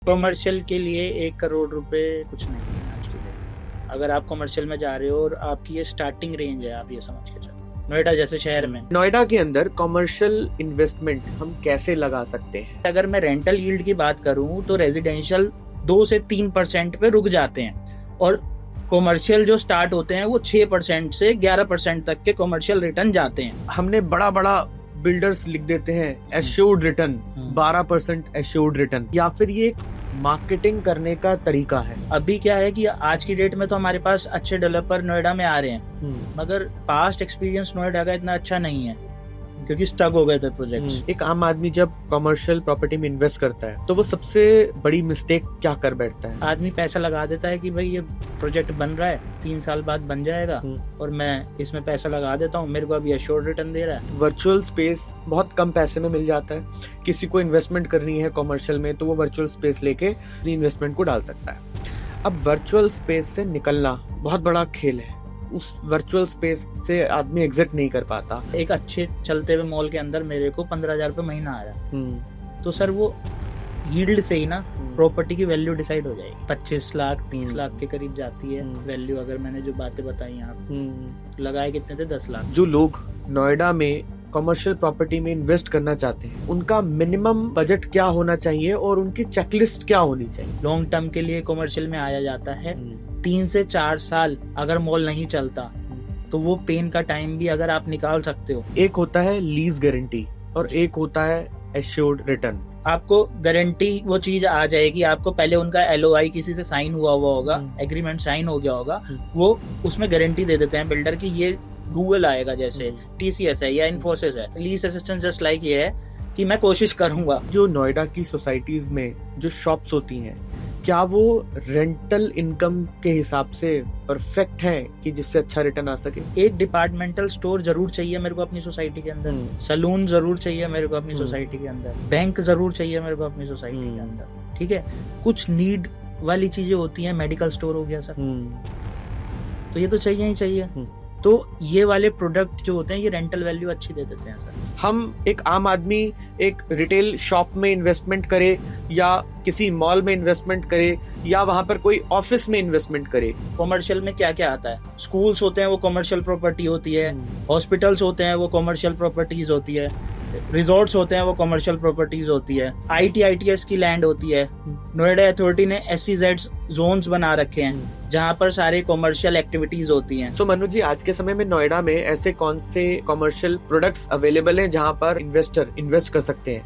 Commercial के लिए 1 करोड़ रुपए कुछ नहीं है आज की डेट। अगर आप कमर्शियल में जा रहे हो और आपकी ये स्टार्टिंग रेंज है, आप ये समझ के चलो। नोएडा जैसे शहर में, नोएडा के अंदर कमर्शियल इन्वेस्टमेंट हम कैसे लगा सकते हैं? अगर मैं रेंटल यील्ड की बात करूं तो रेजिडेंशियल 2 से 3% पे रुक जाते हैं और कमर्शियल जो स्टार्ट होते हैं वो 6% से 11% तक के कमर्शियल रिटर्न जाते हैं। हमने बड़ा बड़ा बिल्डर्स लिख देते हैं एश्योर्ड रिटर्न, 12% एश्योर्ड रिटर्न, या फिर ये एक मार्केटिंग करने का तरीका है? अभी क्या है कि आज की डेट में तो हमारे पास अच्छे डेवलपर नोएडा में आ रहे हैं, मगर पास्ट एक्सपीरियंस नोएडा का इतना अच्छा नहीं है क्योंकि स्टक हो गए थे प्रोजेक्ट्स। एक आम आदमी जब कमर्शियल प्रॉपर्टी में इन्वेस्ट करता है तो वो सबसे बड़ी मिस्टेक क्या कर बैठता है? आदमी पैसा लगा देता है कि भाई ये प्रोजेक्ट बन रहा है, 3 साल बाद बन जाएगा और मैं इसमें पैसा लगा देता हूँ, मेरे को अभी एश्योर्ड रिटर्न दे रहा है। वर्चुअल स्पेस बहुत कम पैसे में मिल जाता है। किसी को इन्वेस्टमेंट करनी है कमर्शियल में तो वो वर्चुअल स्पेस लेके अपनी इन्वेस्टमेंट को डाल सकता है। अब वर्चुअल स्पेस से निकलना बहुत बड़ा खेल है। उस वर्चुअल स्पेस से आदमी एग्जिट नहीं कर पाता। एक अच्छे चलते हुए मॉल के अंदर मेरे को 15,000 रुपये महीना आ रहा है, तो सर वो यील्ड से ही ना प्रॉपर्टी की वैल्यू डिसाइड हो जाएगी। 25 लाख 30 लाख के करीब जाती है वैल्यू। अगर मैंने जो बातें बताई आपको, लगाए कितने थे? 10 लाख। जो लोग नोएडा में कमर्शियल प्रॉपर्टी में इन्वेस्ट करना चाहते हैं उनका मिनिमम बजट क्या होना चाहिए और उनकी चेकलिस्ट क्या होनी चाहिए? लॉन्ग टर्म के लिए कमर्शियल में आया जाता है। 3 से 4 साल अगर मॉल नहीं चलता तो वो पेन का टाइम भी अगर आप निकाल सकते हो। एक होता है लीज गारंटी और एक होता है एश्योर्ड रिटर्न। आपको गारंटी वो चीज आ जाएगी, आपको पहले उनका LOI किसी से साइन हुआ होगा, एग्रीमेंट साइन हो गया होगा, वो उसमें गारंटी दे देते हैं बिल्डर की ये गूगल आएगा, जैसे TCS है या इन्फोसिस है। लीज असिस्टेंट जस्ट लाइक ये है कि मैं कोशिश करूंगा। जो नोएडा की सोसाइटीज में जो शॉप्स होती हैं, क्या वो रेंटल इनकम के हिसाब से परफेक्ट है कि जिससे अच्छा रिटर्न आ सके? एक डिपार्टमेंटल स्टोर जरूर चाहिए मेरे को अपनी सोसाइटी के अंदर, सलून जरूर चाहिए मेरे को अपनी सोसाइटी के अंदर, बैंक जरूर चाहिए मेरे को अपनी सोसाइटी के अंदर, ठीक है। कुछ नीड वाली चीजें होती हैं, मेडिकल स्टोर हो गया सर, तो ये तो चाहिए ही चाहिए। तो ये वाले प्रोडक्ट जो होते हैं ये रेंटल वैल्यू अच्छी दे देते हैं सर। हम एक आम आदमी एक रिटेल शॉप में इन्वेस्टमेंट करे या किसी मॉल में इन्वेस्टमेंट करे या वहां पर कोई ऑफिस में इन्वेस्टमेंट करे, कमर्शियल में क्या क्या आता है? स्कूल्स होते हैं वो कमर्शियल प्रॉपर्टी होती है, हॉस्पिटल्स होते हैं वो कमर्शियल प्रॉपर्टीज होती है, रिजॉर्ट्स होते हैं वो कमर्शियल प्रॉपर्टीज होती है, ITS की लैंड होती है। नोएडा अथॉरिटी ने SEZ जोन्स बना रखे हैं जहाँ पर सारे कमर्शियल एक्टिविटीज होती हैं। तो मनु जी, आज के समय में नोएडा में ऐसे कौन से कमर्शियल प्रोडक्ट्स अवेलेबल हैं जहाँ पर इन्वेस्टर इन्वेस्ट कर सकते हैं?